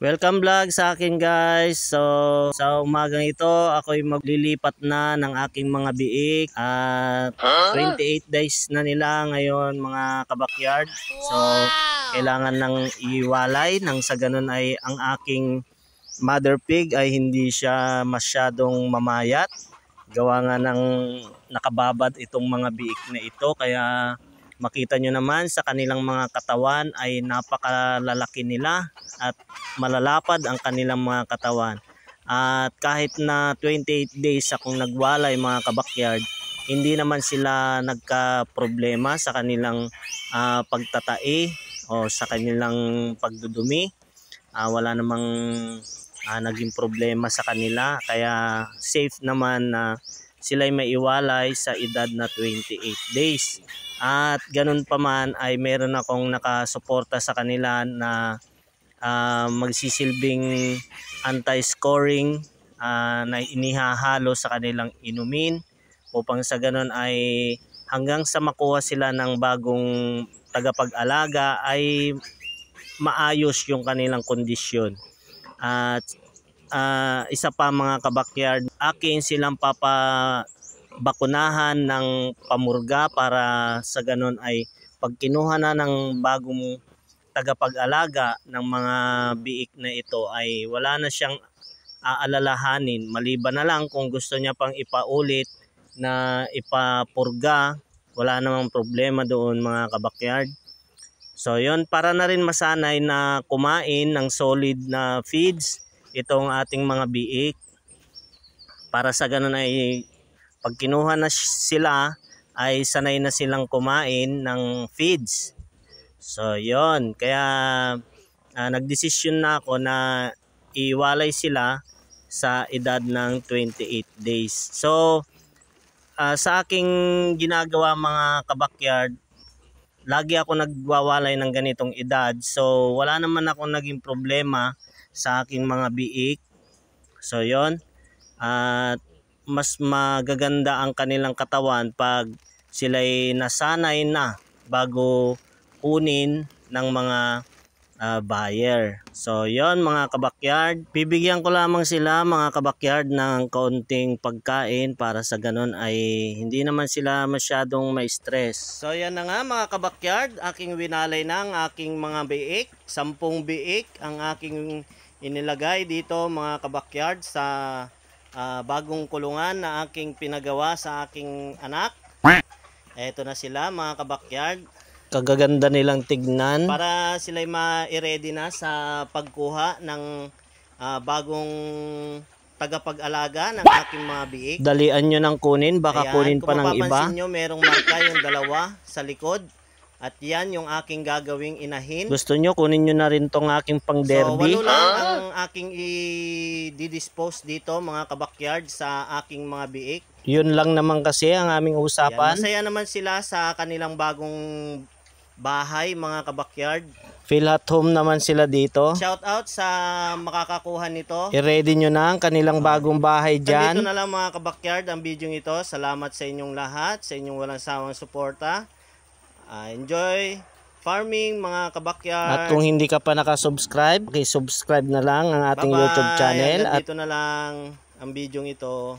Welcome vlog sa akin guys. So sa umagang ito ako'y maglilipat na ng aking mga biik at 28 days na nila ngayon mga kabakyard. So kailangan ng iwalay nang sa ganun ay ang aking mother pig ay hindi siya masyadong mamayat. Gawa nga ng nakababad itong mga biik na ito, kaya makita nyo naman sa kanilang mga katawan ay napakalalaki nila at malalapad ang kanilang mga katawan. At kahit na 28 days akong nagwalay mga kabakyard, hindi naman sila nagka-problema sa kanilang pagtatai o sa kanilang pagdudumi. Wala namang naging problema sa kanila, kaya safe naman na sila'y maiwalay sa edad na 28 days. At ganun pa man ay meron akong nakasuporta sa kanila na magsisilbing anti-scoring na inihahalo sa kanilang inumin upang sa ganun ay hanggang sa makuha sila ng bagong tagapag-alaga ay maayos yung kanilang kondisyon. At isa pa mga kabakyard, akin silang bakunahan ng pamurga para sa ganun ay pag kinuha na ng bagong tagapag-alaga ng mga biik na ito ay wala na siyang aalalahanin, maliban na lang kung gusto niya pang ipaulit na ipapurga, wala namang problema doon mga kabakyard. So yon, para na rin masanay na kumain ng solid na feeds itong ating mga biik, para sa ganun ay pag kinuha na sila ay sanay na silang kumain ng feeds. So yon, kaya nagdesisyon na ako na iwalay sila sa edad ng 28 days. So sa aking ginagawa mga kabakyard, lagi ako nagwawalay ng ganitong edad. So wala naman akong naging problema sa aking mga biik. So yon, at mas magaganda ang kanilang katawan pag sila'y nasanay na bago kunin ng mga buyer. So yon mga kabakyard, bibigyan ko lamang sila mga kabakyard ng kaunting pagkain para sa ganun ay hindi naman sila masyadong ma-stress. So yan na nga mga kabakyard, aking winalay ng aking mga biik. 10 biik ang aking inilagay dito mga kabakyard sa bagong kulungan na aking pinagawa sa aking anak. Eto na sila mga kabakyard. Kagaganda nilang tignan. Para sila'y ma-ready na sa pagkuha ng bagong tagapag-alaga ng aking mga biik. Dalian nyo nang kunin, baka ayan, kunin pa ng iba. Kung mapapansin nyo, merong marka yung dalawa sa likod. At yan yung aking gagawing inahin. Gusto nyo, kunin nyo na rin tong aking pang derby. So, walo lang ang aking i-dispose dito mga kabakyard sa aking mga biik. Yun lang naman kasi ang aming usapan. Yan, masaya naman sila sa kanilang bagong bahay mga kabakyard. Feel at home naman sila dito. Shout out sa makakakuha nito. I-ready nyo na ang kanilang bagong bahay dyan. Dito na lang mga kabakyard ang video ito. Salamat sa inyong lahat, sa inyong walang sawang suporta. Enjoy farming mga kabakyard. At kung hindi ka pa nakasubscribe, subscribe na lang ang ating YouTube channel. At dito na lang ang video ito.